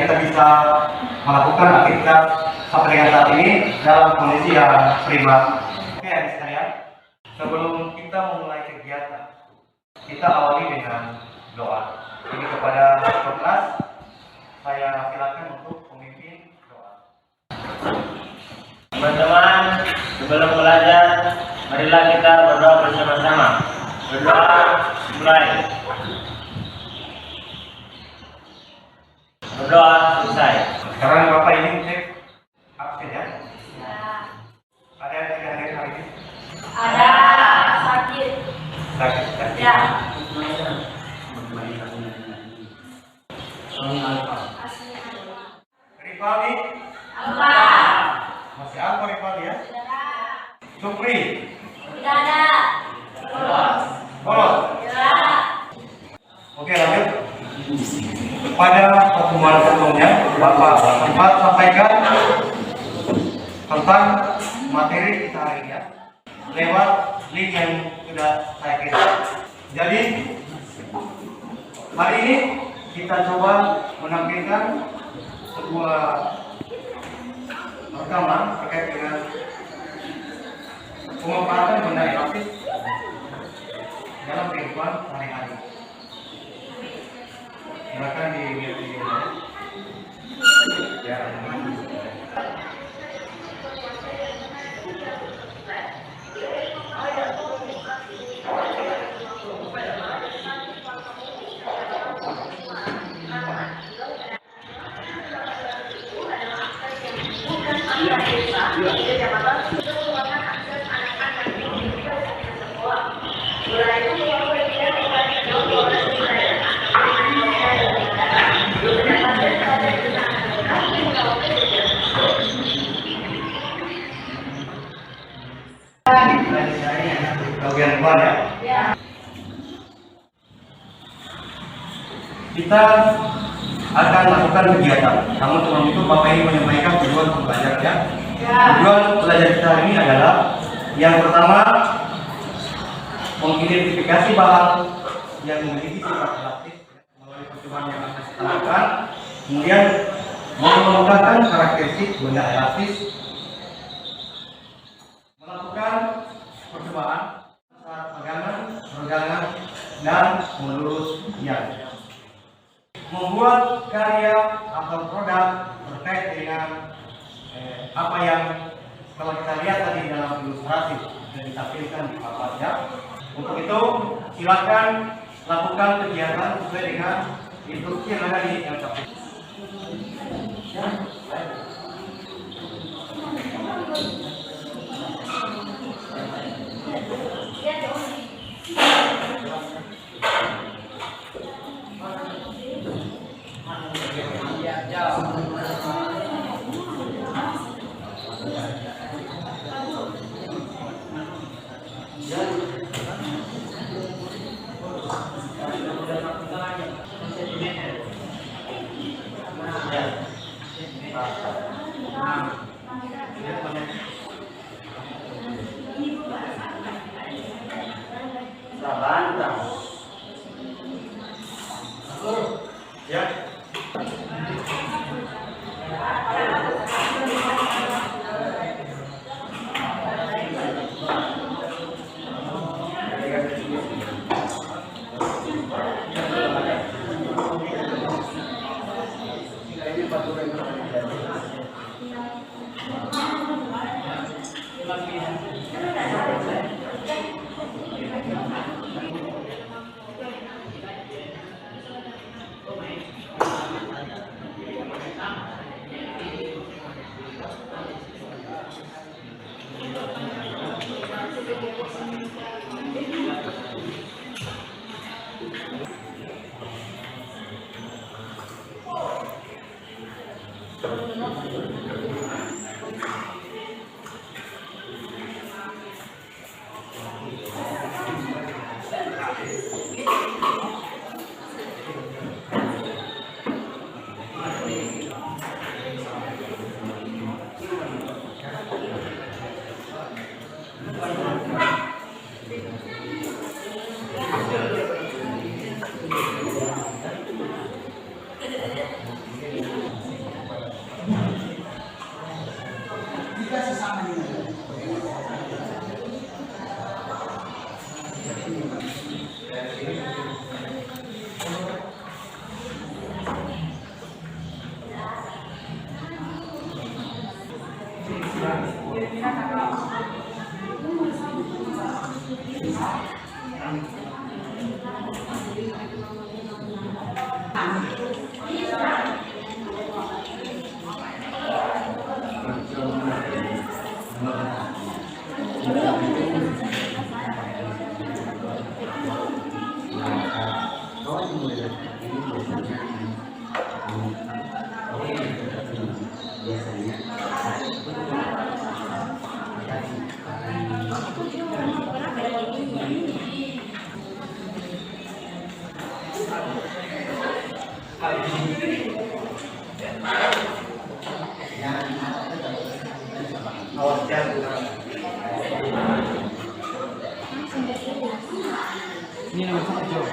kita bisa melakukan aktivitas sampai dengan saat ini dalam kondisi yang prima. Oke, adik sekalian, sebelum kita memulai kegiatan, kita awali dengan doa. Jadi kepada kelas, saya silakan untuk memimpin doa. Teman-teman, sebelum belajar, marilah kita berdoa bersama-sama. Berdoa mulai. Berdoa selesai. Sekarang Bapak ini cek absen ya? Ada yang tidak hadir hari ini? Ada sakit. Sakit. Ya. Rifali? Apa? Masih apa Rifali ya? Supri? Tidak ada. Polos? Ya. Oke, lanjut. Pada pertemuan sebelumnya, Bapak sempat sampaikan tentang materi kita hari ini ya, lewat link yang sudah saya kirim. Jadi, hari ini kita coba menampilkan sebuah rekaman terkait dengan pemanfaatan benda elastis dalam kehidupan sehari-hari. Silakan dilihat videonya. Ya. Bagian depan ya. Kita akan lakukan kegiatan. Namun sebelum itu Bapak ingin menyampaikan tujuan belajar ya. Tujuan belajar kita hari ini adalah yang pertama mengidentifikasi bahan yang memiliki sifat elastis melalui percobaan yang akan kita lakukan. Kemudian mengemukakan karakteristik benda elastis, melakukan percobaan saat pegangan, dan melurus yang membuat karya atau produk terkait dengan apa yang kalau kita lihat tadi dalam ilustrasi dan ditampilkan di papan ya. Untuk itu silakan lakukan kegiatan sesuai dengan instruksi yang ada di LKP. Ya. Ini nomor satu.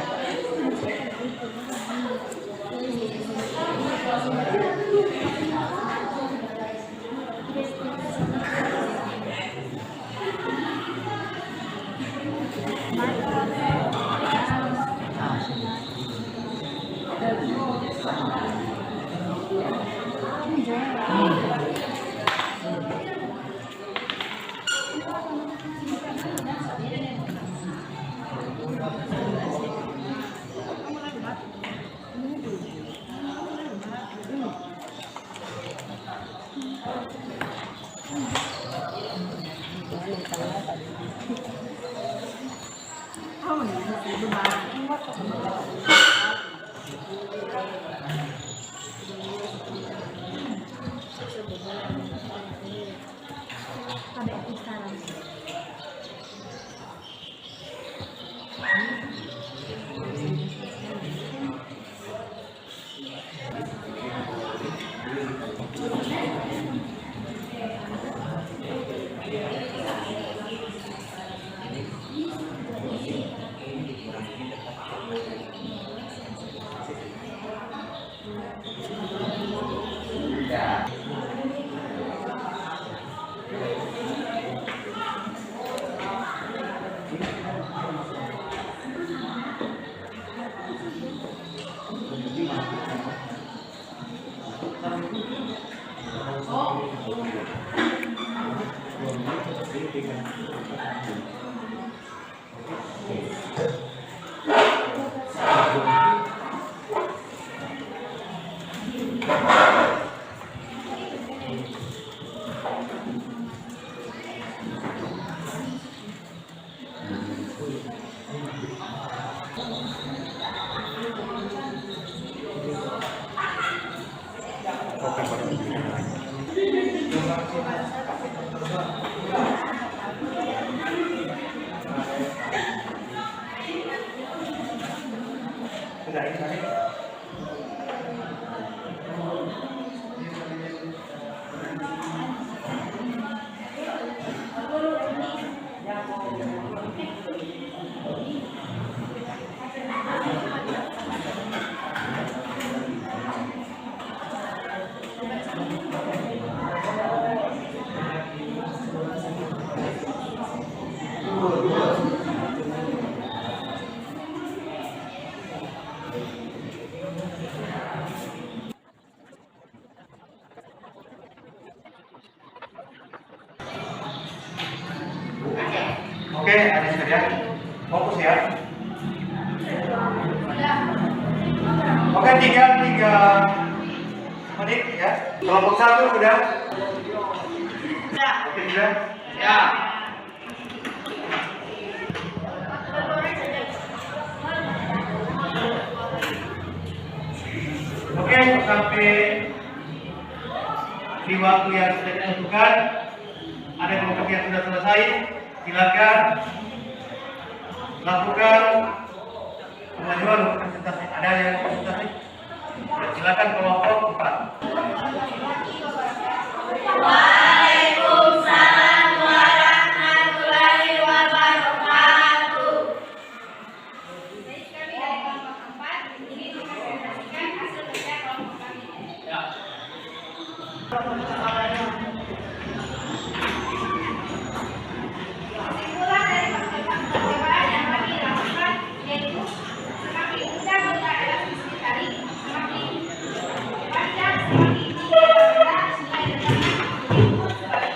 Oke, adik sekalian, fokus ya. Oke, tinggal 3 menit ya. Kelompok 1 sudah? Oke, sudah? Ya. Oke, sampai di waktu yang sudah ditentukan, ada kelompok yang sudah selesai. Silakan lakukan pengajuan presentasi. Ada yang presentasi? Silakan kelompok 4. Waalaikumsalam warahmatullahi wabarakatuh. Baik, kami dari kelompok 4 ingin mempresentasikan hasil kerja kelompok kami. Kesimpulan dari percobaan yang kami lakukan yaitu semakin mudah kita adalah sisi tadi, semakin panjang, semakin tinggi adalah nilai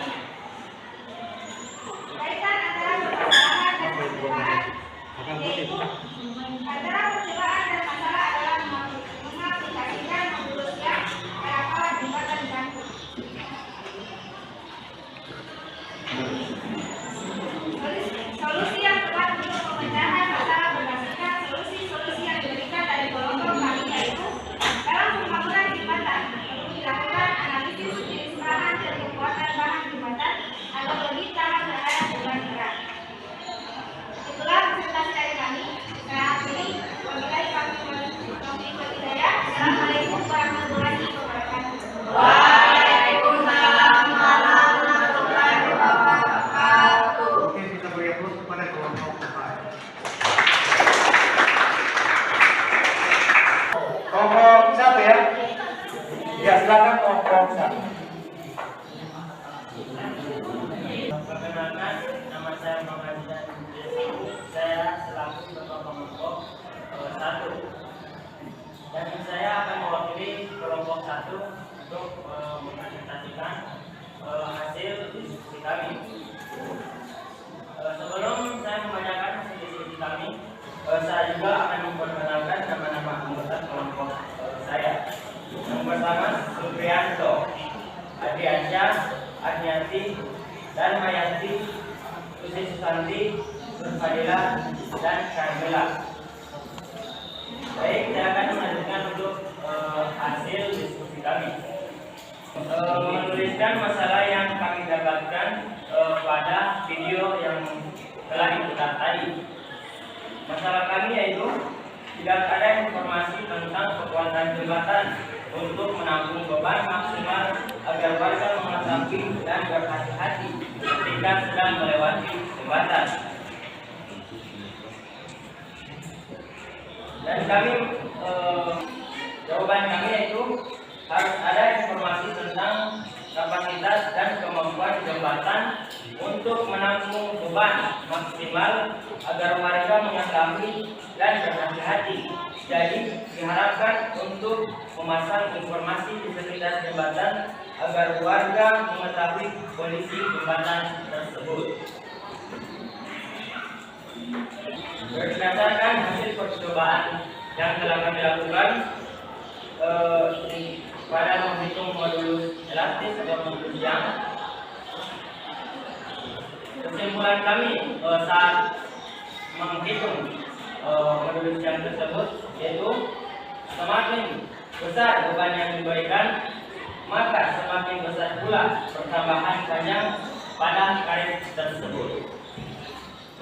Silakan kelompok 1. Perkenalkan, nama saya Muhammad Rizal. Saya selaku ketua kelompok 1. Dan saya akan mewakili kelompok 1 untuk mempresentasikan hasil diskusi kami. Sebelum saya membacakan hasil diskusi kami, saya juga akan memperkenalkan nama-nama anggota kelompok saya. Yang pertama, Supriyanto, Adriansyah, Adniati, dan Mayanti, Susi Susanti, Nurfadila, dan Syarmila. Baik, saya akan melanjutkan untuk hasil diskusi kami. Menuliskan masalah yang kami dapatkan pada video yang telah diputar tadi. Masalah kami yaitu tidak ada informasi tentang kekuatan jembatan untuk menampung beban maksimal agar warga mengetahui dan berhati-hati ketika sedang melewati jembatan. Dan kami jawaban kami yaitu harus ada informasi tentang kapasitas dan kemampuan jembatan untuk menampung beban maksimal agar warga mengetahui dan berhati-hati. Jadi diharapkan untuk memasang informasi di sekitar jembatan agar warga mengetahui kondisi jembatan tersebut. Berdasarkan hasil percobaan yang telah kami lakukan pada menghitung modulus elastis atau modulus yang, kesimpulan kami saat menghitung modulus yang tersebut yaitu semakin besar beban yang diberikan, maka semakin besar pula pertambahan panjang pada karet tersebut.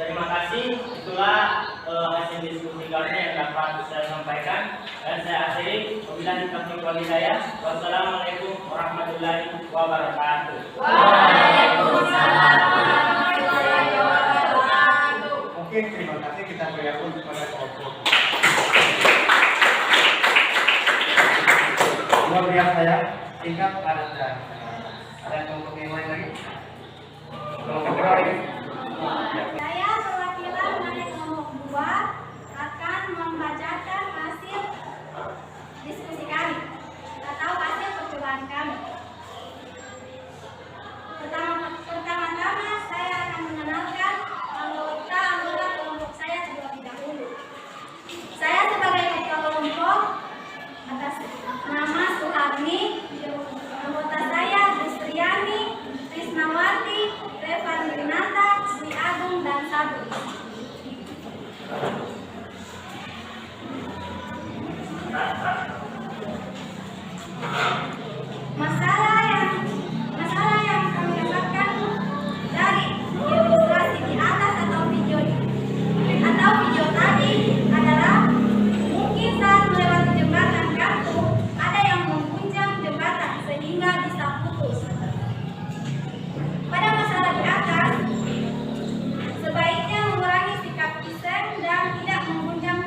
Terima kasih, itulah hasil diskusi kami yang dapat saya sampaikan dan saya akhiri. Wabillahi taufiq wal hidayah. Wassalamualaikum warahmatullahi wabarakatuh. Waalaikumsalam warahmatullahi wabarakatuh. Oke, terima kasih, kita berikan kepada kelompok. Luar biasa ya, ingat ada kelompok yang lain lagi? Kelompok berapa ini? Saya perwakilan dari kelompok 2 akan membacakan hasil diskusi kami atau hasil percobaan kami. Pertama-tama saya akan mengenalkan anggota kelompok saya terlebih dahulu. Saya sebagai ketua kelompok atas nama Suharni, anggota saya Dustriani, Krisnawati, Revan Rinata, Sri Agung, dan Sabri. Masalah yang kami dapatkan dari ilustrasi di atas atau video tadi adalah mungkin saat melewati jembatan gantung ada yang mengguncang jembatan sehingga bisa putus. Pada masalah di atas, sebaiknya mengurangi sikap iseng dan tidak mengguncang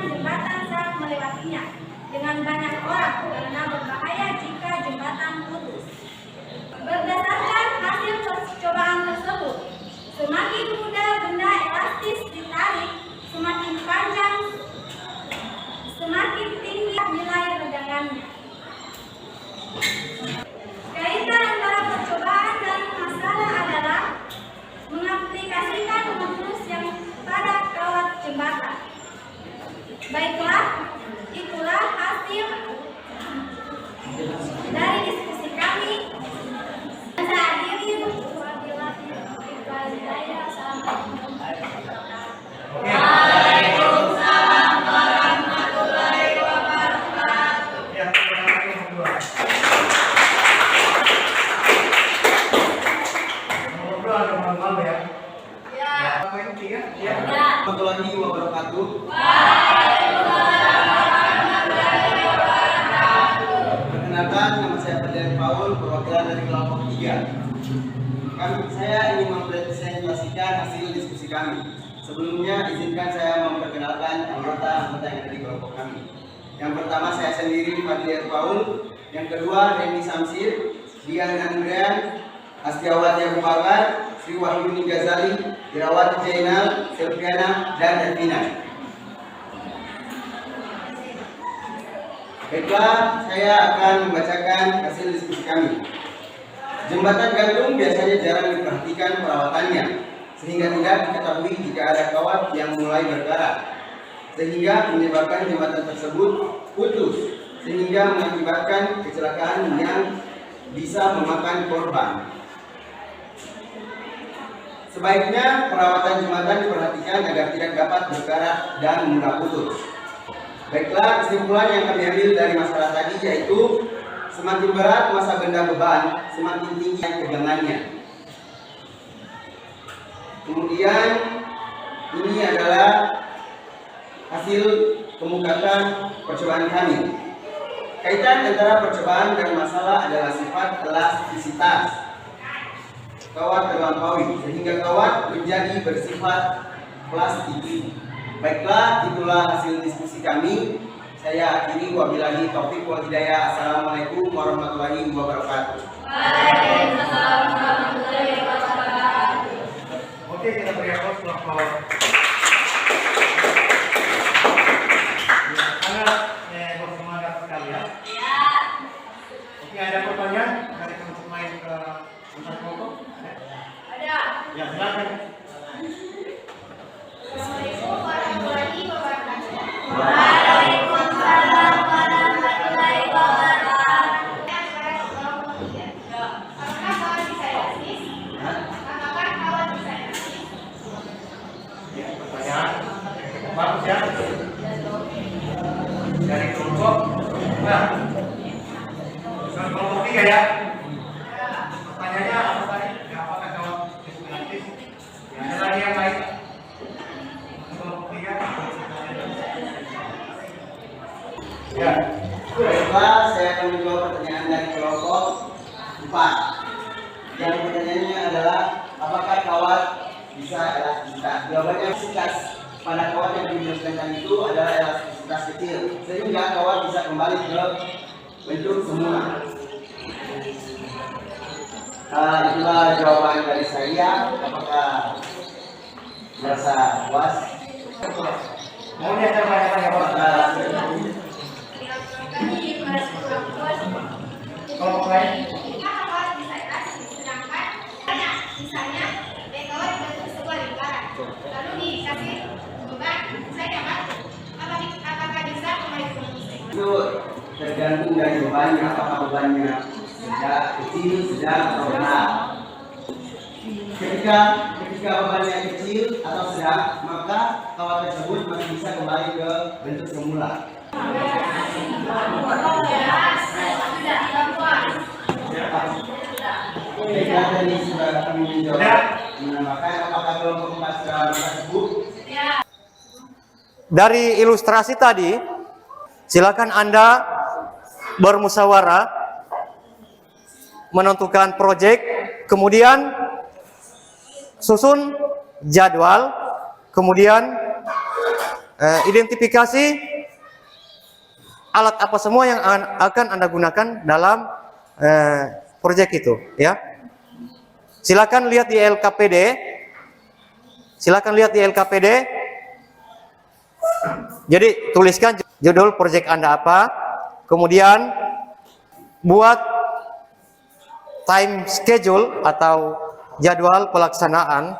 jembatan saat melewatinya dengan banyak orang karena berbahaya jika jembatan putus. Berdasarkan hasil percobaan tersebut, semakin mudah benda elastis ditarik, semakin panjang, semakin tinggi nilai regangannya. Kaitan antara percobaan dan masalah adalah mengaplikasikan modulus yang pada kawat jembatan. Baiklah, itulah hasil dari diskusi kami. Saya akhiri. Wabillahi taufiq wal hidayah. Assalamualaikum warahmatullahi wabarakatuh. Waalaikumsalam warahmatullahi wabarakatuh. Ya, terima kasih berdua. Ngobrol ada malu-malu ya? Ya. Apa ini tiga? Ya. Warahmatullahi wabarakatuh. Perkenalkan, nama saya Fadil Paul, perwakilan dari kelompok 3. Saya ingin mempresentasikan hasil diskusi kami. Sebelumnya, izinkan saya memperkenalkan anggota yang ada di kelompok kami. Yang pertama, saya sendiri Fadil Paul, Yang kedua Reni Samsir, Dian Andrean, Astiawati Abu Bakar, Sri Wahyuni Ghazali, Irawati Jainal, Selviana, dan Elvina. Baiklah, saya akan membacakan hasil diskusi kami. Jembatan gantung biasanya jarang diperhatikan perawatannya, sehingga tidak diketahui jika ada kawat yang mulai berkarat, sehingga menyebabkan jembatan tersebut putus, sehingga mengakibatkan kecelakaan yang bisa memakan korban. Sebaiknya perawatan jembatan diperhatikan agar tidak dapat berkarat dan mudah putus. Baiklah, kesimpulan yang kami ambil dari masalah tadi yaitu semakin berat masa benda beban, semakin tinggi tegangannya. Kemudian ini adalah hasil kemukakan percobaan kami. Kaitan antara percobaan dan masalah adalah sifat elastisitas kawat terlampaui, sehingga kawat menjadi bersifat plastik. Baiklah, itulah hasil diskusi kami. Saya akhiri, wabillahi taufik wal hidayah. Assalamualaikum warahmatullahi wabarakatuh. Waalaikumsalam warahmatullahi wabarakatuh. Oke, kita beri aplaus untuk sangat bersemangat sekali ya. Oke, ada pertanyaan dari teman-teman ke antar kelompok? Ada. Ya, silakan. Assalamualaikum warahmatullahi wabarakatuh. Waalaikumsalam warahmatullahi wabarakatuh. Apakah kawat bisa elastis? Apakah kawat bisa elastis? Ya, pertanyaan bagus ya. Dari kelompok. Nah, kelompok 3 ya. Pertanyaannya apa tadi? Apakah kawat bisa elastis? Ya, ada lagi yang lain? Kelompok 3. Ya. Baiklah, saya akan menjawab pertanyaan dari kelompok 4. Yang pertanyaannya adalah apakah kawat bisa elastisitas? Jawabannya elastisitas pada kawat yang dijelaskan itu adalah elastisitas kecil, sehingga kawat bisa kembali ke bentuk semula. Itulah jawaban dari saya. Apakah merasa puas? Mau lihat banyak-banyak Pak. Kelompok lain? Kawat bisa elastis, sedangkan misalnya kawat dibentuk sebuah lingkaran, lalu dikasih beban, saya dapat apakah bisa kembali ke bentuk? Itu tergantung dari bebannya, apakah bebannya kecil, sedang, atau berat. Ketika bebannya kecil atau sedang, maka kawat tersebut masih bisa kembali ke bentuk semula. Baiklah, tadi sudah kami menjawab, menambahkan apakah kelompok 4 sudah merasa cukup? Dari ilustrasi tadi, silakan Anda bermusyawarah, menentukan proyek, kemudian susun jadwal, kemudian identifikasi alat apa semua yang akan Anda gunakan dalam proyek itu, ya. Silakan lihat di LKPD. Jadi tuliskan judul proyek Anda apa, kemudian buat time schedule atau jadwal pelaksanaan,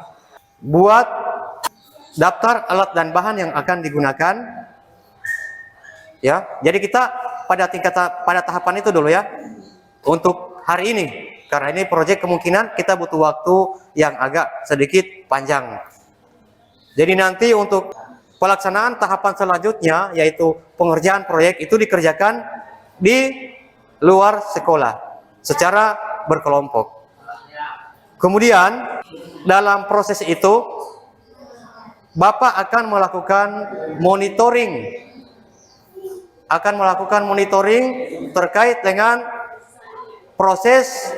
buat daftar alat dan bahan yang akan digunakan, ya. Jadi kita pada tahapan itu dulu ya untuk hari ini, karena ini proyek kemungkinan kita butuh waktu yang agak sedikit panjang. Jadi nanti untuk pelaksanaan tahapan selanjutnya yaitu pengerjaan proyek itu dikerjakan di luar sekolah secara berkelompok. Kemudian dalam proses itu Bapak akan melakukan monitoring terkait dengan proses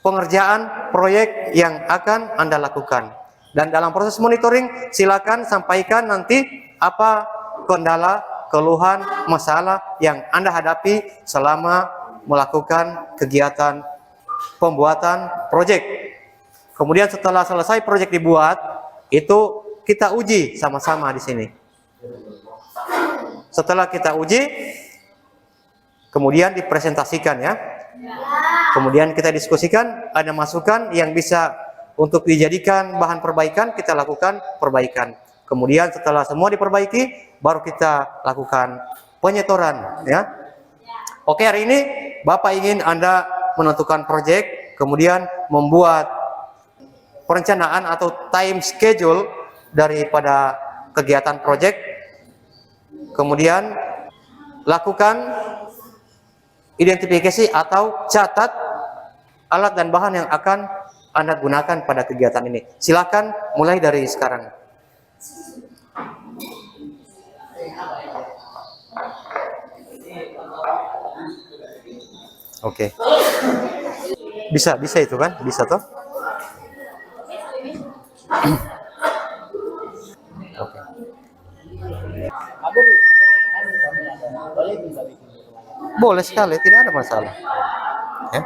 pengerjaan proyek yang akan Anda lakukan. Dan dalam proses monitoring silakan sampaikan nanti apa kendala keluhan, masalah yang Anda hadapi selama melakukan kegiatan pembuatan proyek. Kemudian setelah selesai proyek dibuat, itu kita uji sama-sama di sini. Setelah kita uji, kemudian dipresentasikan ya. Kemudian kita diskusikan, ada masukan yang bisa untuk dijadikan bahan perbaikan, kita lakukan perbaikan. Kemudian setelah semua diperbaiki, baru kita lakukan penyetoran ya. Oke, hari ini Bapak ingin Anda menentukan proyek, kemudian membuat perencanaan atau time schedule daripada kegiatan proyek. Kemudian lakukan identifikasi atau catat alat dan bahan yang akan Anda gunakan pada kegiatan ini. Silakan mulai dari sekarang. Oke. Bisa itu kan? Bisa toh? Oke. Boleh sekali, tidak ada masalah. Ya?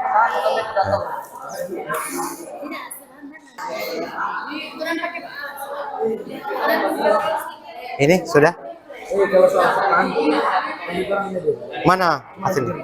Ini sudah? Mana hasilnya?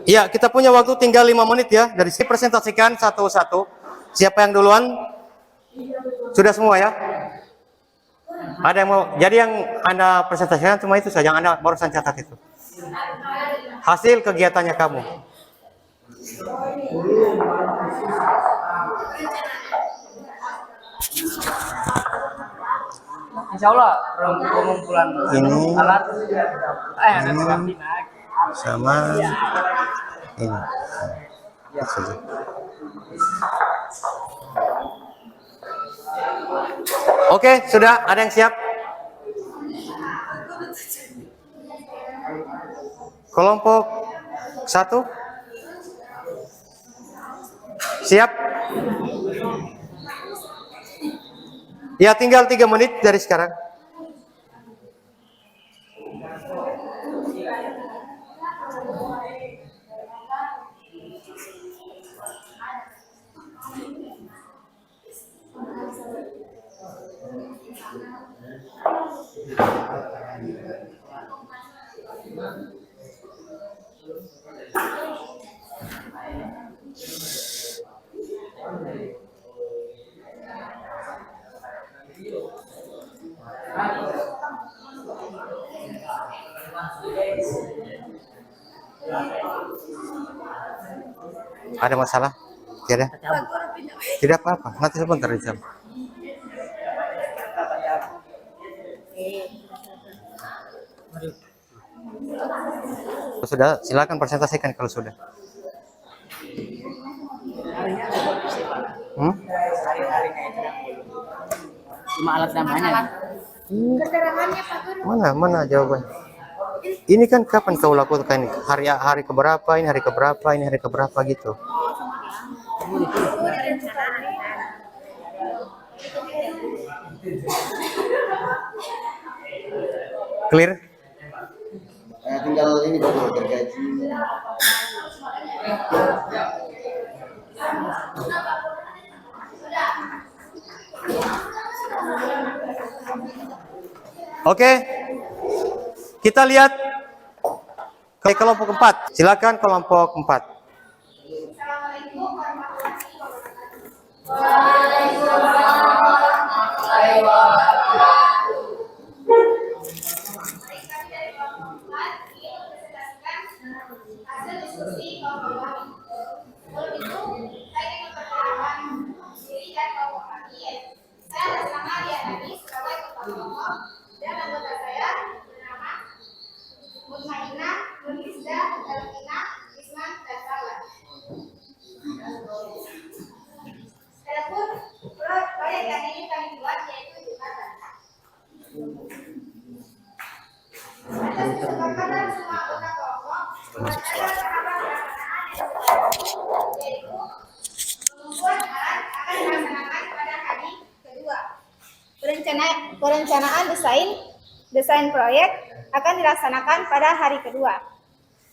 Ya, kita punya waktu tinggal 5 menit ya. Dari sini presentasikan satu-satu. Siapa yang duluan? Sudah semua ya? Ada yang mau? Jadi yang Anda presentasikan cuma itu saja, yang Anda barusan catat itu. Hasil kegiatannya kamu. Insya Allah pengumpulan Ini. alat Ini. Sama ini. Itu saja. Oke, sudah ada yang siap? Kelompok 1 siap? Ya, tinggal 3 menit dari sekarang. Ada masalah? Tidak? Tidak apa-apa. Nanti sebentar di jam. Sudah, silakan presentasikan kalau sudah. cuma alat namanya. Mana jawabannya? Ini kan kapan kau lakukan ini? Hari keberapa? Ini hari keberapa? Ini hari keberapa gitu? Clear? Tinggal ini baru bergaji. Oke. Kita lihat ke kelompok 4. Silakan kelompok 4. perencanaan desain proyek akan dilaksanakan pada hari kedua.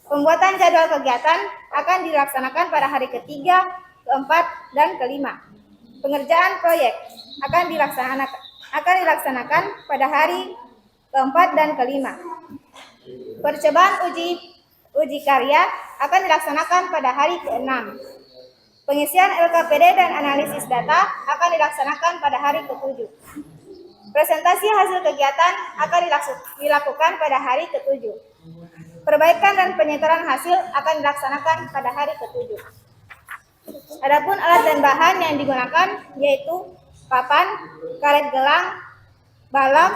Pembuatan jadwal kegiatan akan dilaksanakan pada hari ketiga, keempat, dan kelima. Pengerjaan proyek akan dilaksanakan pada hari keempat dan kelima. Percobaan uji karya akan dilaksanakan pada hari keenam. Pengisian LKPD dan analisis data akan dilaksanakan pada hari ketujuh. Presentasi hasil kegiatan akan dilakukan pada hari ketujuh. Perbaikan dan penyetoran hasil akan dilaksanakan pada hari ketujuh. Adapun alat dan bahan yang digunakan yaitu papan, karet gelang, balok,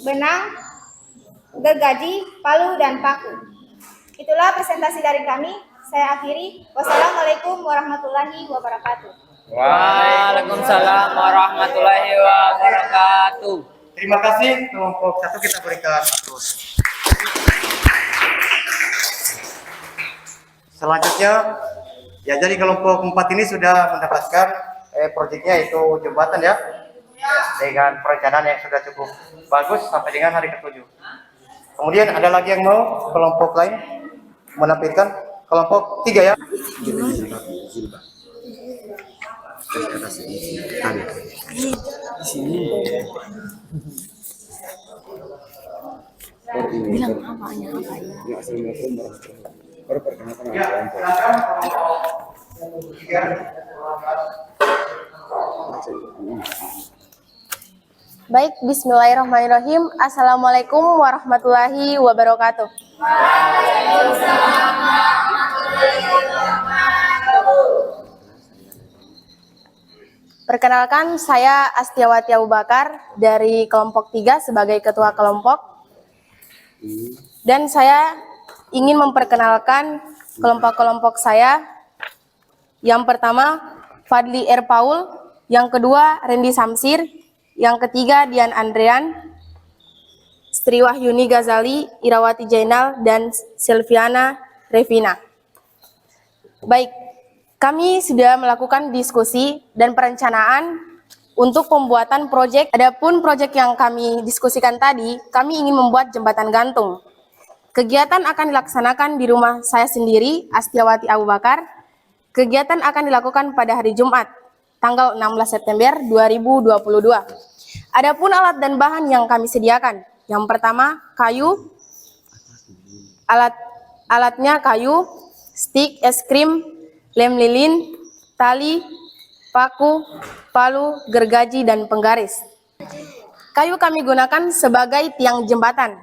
benang, gergaji, palu, dan paku. Itulah presentasi dari kami. Saya akhiri. Wassalamualaikum warahmatullahi wabarakatuh. Waalaikumsalam warahmatullahi wabarakatuh. Terima kasih kelompok 1 kita berikan aplaus. Selanjutnya, ya jadi kelompok 4 ini sudah mendapatkan proyeknya itu jembatan ya, dengan perencanaan yang sudah cukup bagus sampai dengan hari ke-7. Kemudian ada lagi yang mau kelompok lain menampilkan, kelompok 3 ya. Baik, bismillahirrahmanirrahim. Assalamualaikum warahmatullahi wabarakatuh. Perkenalkan, saya Astiawati Abu Bakar dari kelompok 3 sebagai ketua kelompok. Dan saya ingin memperkenalkan kelompok-kelompok saya. Yang pertama, Fadli R. Paul. Yang kedua, Randy Samsir. Yang ketiga, Dian Andrean, Sri Wahyuni Ghazali, Irawati Jainal, dan Silviana Revina. Baik, kami sudah melakukan diskusi dan perencanaan untuk pembuatan proyek. Adapun proyek yang kami diskusikan tadi, kami ingin membuat jembatan gantung. Kegiatan akan dilaksanakan di rumah saya sendiri, Astiawati Abu Bakar. Kegiatan akan dilakukan pada hari Jumat, tanggal 16 September 2022. Adapun alat dan bahan yang kami sediakan, yang pertama kayu, alatnya kayu, stik es krim, lem lilin, tali, paku, palu, gergaji, dan penggaris. Kayu kami gunakan sebagai tiang jembatan.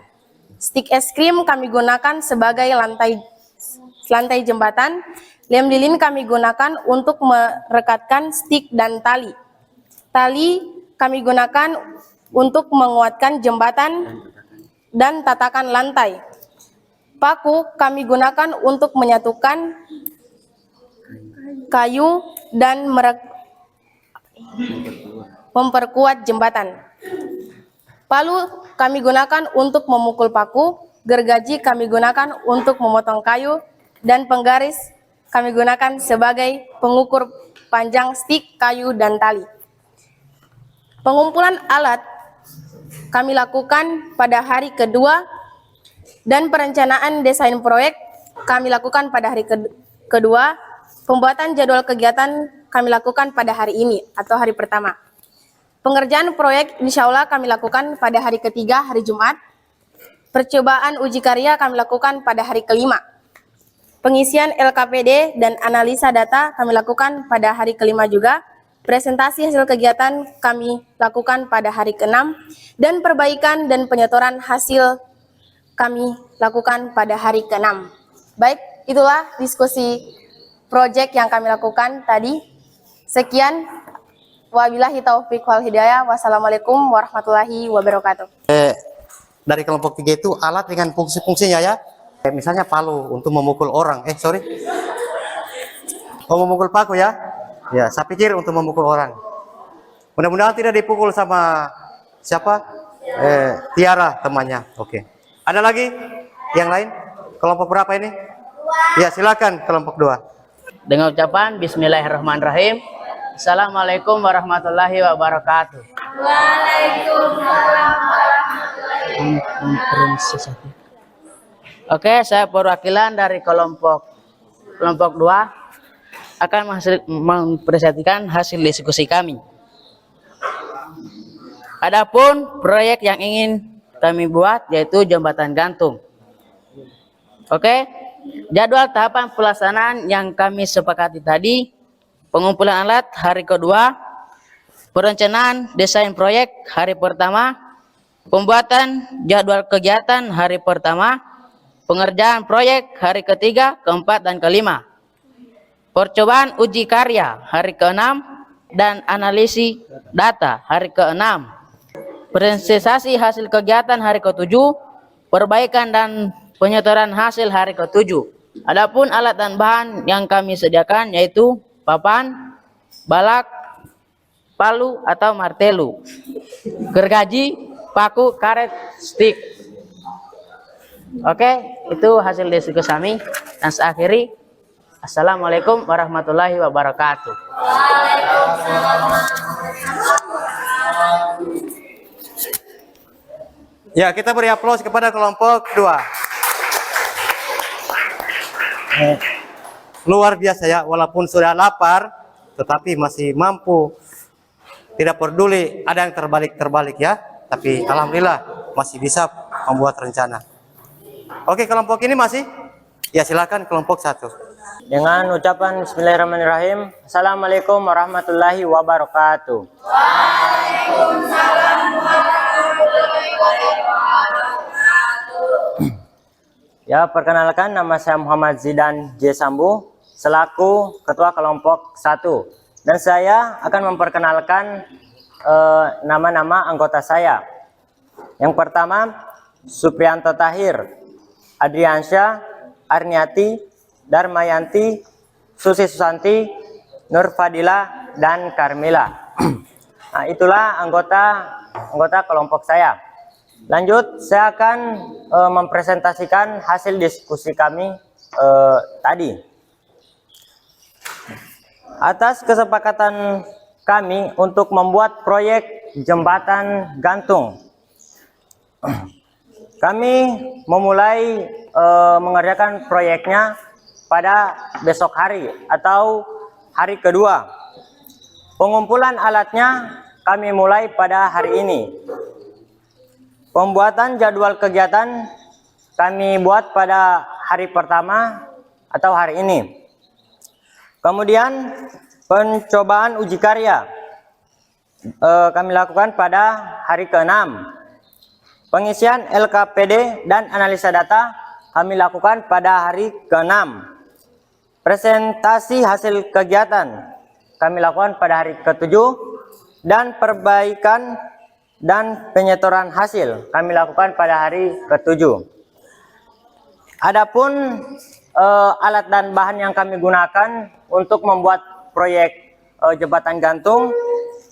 Stik es krim kami gunakan sebagai lantai jembatan. Lem lilin kami gunakan untuk merekatkan stik dan tali. Tali kami gunakan untuk menguatkan jembatan dan tatakan lantai. Paku kami gunakan untuk menyatukan kayu dan memperkuat jembatan. Palu kami gunakan untuk memukul paku, gergaji kami gunakan untuk memotong kayu, dan penggaris kami gunakan sebagai pengukur panjang stik, kayu, dan tali. Pengumpulan alat kami lakukan pada hari kedua, dan perencanaan desain proyek kami lakukan pada hari kedua. Pembuatan jadwal kegiatan kami lakukan pada hari ini atau hari pertama. Pengerjaan proyek insya Allah kami lakukan pada hari ketiga, hari Jumat. Percobaan uji karya kami lakukan pada hari kelima. Pengisian LKPD dan analisa data kami lakukan pada hari kelima juga. Presentasi hasil kegiatan kami lakukan pada hari ke-6, dan perbaikan dan penyetoran hasil kami lakukan pada hari ke-6. Baik, itulah diskusi proyek yang kami lakukan tadi. Sekian, wabillahi taufiq wal hidayah. Wassalamualaikum warahmatullahi wabarakatuh. Dari kelompok 3 itu alat dengan fungsi-fungsinya ya. Misalnya palu untuk memukul orang. Memukul paku ya. Ya, saya pikir untuk memukul orang. Mudah-mudahan tidak dipukul sama siapa? Tiara temannya. Oke. Ada lagi yang lain? Kelompok berapa ini? Ya, silakan kelompok 2. Dengan ucapan Bismillahirrahmanirrahim. Assalamualaikum warahmatullahi wabarakatuh. Waalaikumsalam warahmatullahi Oke, saya perwakilan dari kelompok 2 akan mempresentasikan hasil diskusi kami. Adapun proyek yang ingin kami buat yaitu jembatan gantung. Oke, jadwal tahapan pelaksanaan yang kami sepakati tadi: pengumpulan alat hari kedua, perencanaan desain proyek hari pertama, pembuatan jadwal kegiatan hari pertama, pengerjaan proyek hari ketiga, keempat, dan kelima, percobaan uji karya hari keenam, dan analisis data hari keenam, presentasi hasil kegiatan hari ketujuh, perbaikan dan penyetoran hasil hari ketujuh. Adapun alat dan bahan yang kami sediakan yaitu papan, balak, palu atau martelu, gergaji, paku, karet, stik. Oke, itu hasil diskusi kami. Dan saya akhiri, assalamualaikum warahmatullahi wabarakatuh. Ya, kita beri aplaus kepada kelompok 2. Luar biasa ya, walaupun sudah lapar, tetapi masih mampu. Tidak peduli ada yang terbalik ya, tapi alhamdulillah masih bisa membuat rencana. Oke, kelompok ini masih? Ya, silakan kelompok 1. Dengan ucapan Bismillahirrahmanirrahim. Assalamualaikum warahmatullahi wabarakatuh. Waalaikumsalam warahmatullahi wabarakatuh. Ya, perkenalkan, nama saya Muhammad Zidan J. Sambu selaku Ketua Kelompok 1. Dan saya akan memperkenalkan nama-nama anggota saya. Yang pertama, Supriyanto Tahir, Adriansyah, Arniati, Darmayanti, Susi Susanti, Nur Fadila, dan Carmila. Nah, itulah anggota kelompok saya. Lanjut, saya akan mempresentasikan hasil diskusi kami tadi. Atas kesepakatan kami untuk membuat proyek jembatan gantung, kami memulai mengerjakan proyeknya pada besok hari atau hari kedua. Pengumpulan alatnya kami mulai pada hari ini. Pembuatan jadwal kegiatan kami buat pada hari pertama atau hari ini. Kemudian pencobaan uji karya kami lakukan pada hari ke-6. Pengisian LKPD dan analisa data kami lakukan pada hari ke-6. Presentasi hasil kegiatan kami lakukan pada hari ke-7, dan perbaikan dan penyetoran hasil kami lakukan pada hari ke-7. Adapun alat dan bahan yang kami gunakan untuk membuat proyek jembatan gantung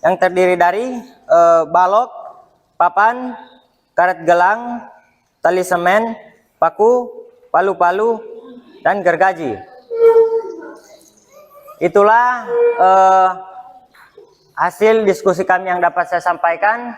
yang terdiri dari balok, papan, karet gelang, tali semen, paku, palu-palu, dan gergaji. Itulah hasil diskusi kami yang dapat saya sampaikan.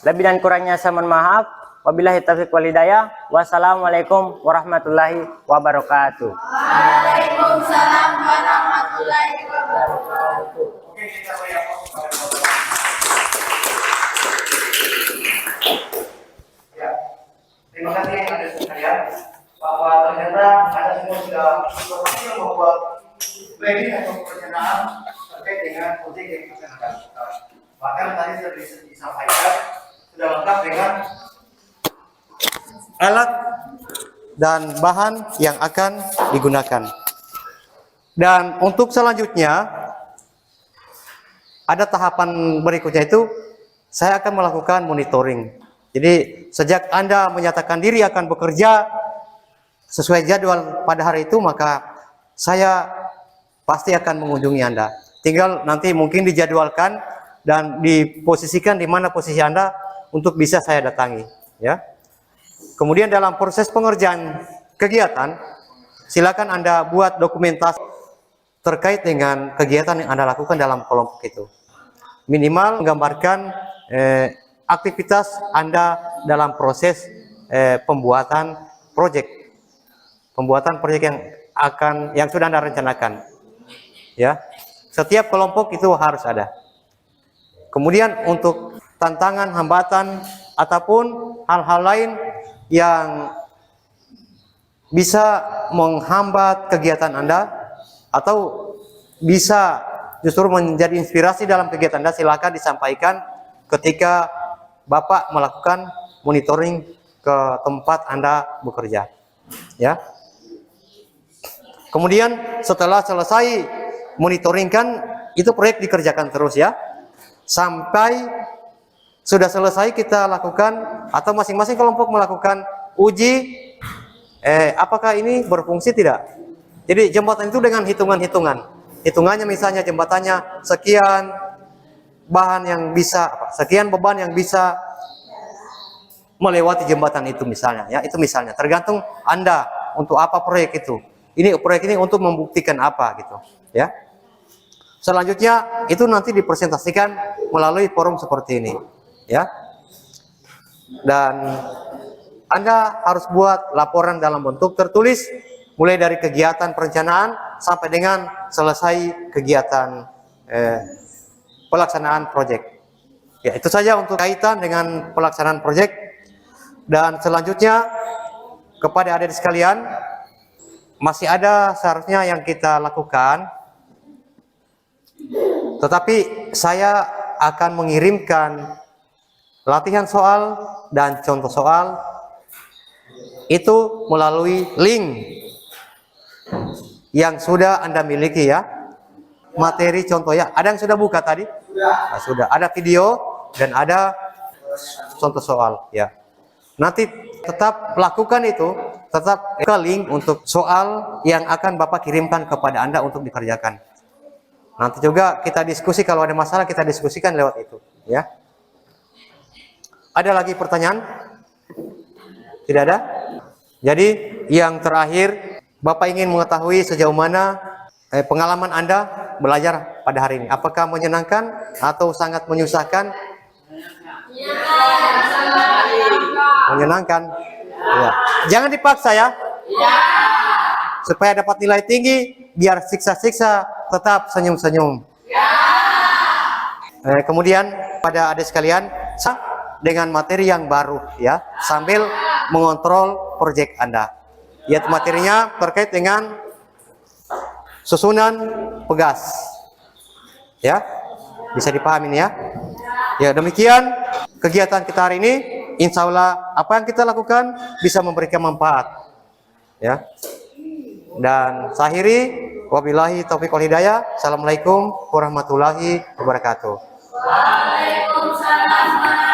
Lebih dan kurangnya saya mohon maaf. Wabillahi taufiq wal hidayah. Wassalamualaikum warahmatullahi wabarakatuh. Waalaikumsalam warahmatullahi wabarakatuh. Oke, kita beri aplaus kepada kelompok. Ya, terima kasih atas sekalian bahwa ternyata ada semua sudah berhasil membuat planning atau perencanaan terkait dengan proyek yang akan lakukan. Bahkan tadi sudah disampaikan sudah lengkap dengan Alat dan bahan yang akan digunakan. Dan untuk selanjutnya, ada tahapan berikutnya, itu saya akan melakukan monitoring. Jadi sejak Anda menyatakan diri akan bekerja sesuai jadwal pada hari itu, maka saya pasti akan mengunjungi Anda. Tinggal nanti mungkin dijadwalkan dan diposisikan di mana posisi Anda untuk bisa saya datangi, ya. Kemudian dalam proses pengerjaan kegiatan, silakan Anda buat dokumentasi terkait dengan kegiatan yang Anda lakukan dalam kelompok itu. minimal menggambarkan aktivitas Anda dalam proses pembuatan proyek yang sudah Anda rencanakan. Ya, setiap kelompok itu harus ada. Kemudian untuk tantangan, hambatan ataupun hal-hal lain yang bisa menghambat kegiatan Anda atau bisa justru menjadi inspirasi dalam kegiatan Anda, silakan disampaikan ketika Bapak melakukan monitoring ke tempat Anda bekerja. Ya. Kemudian setelah selesai monitoring kan itu proyek dikerjakan terus ya. Sampai sudah selesai kita lakukan atau masing-masing kelompok melakukan uji apakah ini berfungsi tidak. Jadi jembatan itu dengan hitungan-hitungan. Hitungannya misalnya jembatannya sekian bahan yang bisa, sekian beban yang bisa melewati jembatan itu misalnya ya. Itu misalnya tergantung Anda untuk apa proyek itu. Proyek ini untuk membuktikan apa gitu ya. Selanjutnya itu nanti dipresentasikan melalui forum seperti ini ya. Dan Anda harus buat laporan dalam bentuk tertulis mulai dari kegiatan perencanaan sampai dengan selesai kegiatan pelaksanaan proyek. Ya, itu saja untuk kaitan dengan pelaksanaan proyek. Dan selanjutnya kepada adik sekalian, masih ada seharusnya yang kita lakukan. Tetapi saya akan mengirimkan latihan soal dan contoh soal itu melalui link yang sudah Anda miliki ya. Materi contoh ya. Ada yang sudah buka tadi? Nah, sudah. Ada video dan ada contoh soal ya. Nanti tetap lakukan itu, tetap ke link untuk soal yang akan Bapak kirimkan kepada Anda untuk dikerjakan. Nanti juga kita diskusi, kalau ada masalah kita diskusikan lewat itu ya. Ada lagi pertanyaan? Tidak ada? Jadi yang terakhir, Bapak ingin mengetahui sejauh mana pengalaman Anda belajar pada hari ini. Apakah menyenangkan atau sangat menyusahkan? Menyenangkan. Ya. Jangan dipaksa ya. Supaya dapat nilai tinggi, biar siksa-siksa tetap senyum-senyum. Kemudian pada adik sekalian, dengan materi yang baru ya, sambil mengontrol proyek Anda. Yaitu materinya terkait dengan susunan pegas. Ya, bisa dipahami ya. Ya, demikian kegiatan kita hari ini. Insya Allah apa yang kita lakukan bisa memberikan manfaat. Ya. Dan saya akhiri, wabillahi taufiq wal hidayah. Assalamualaikum warahmatullahi wabarakatuh. Waalaikumsalam.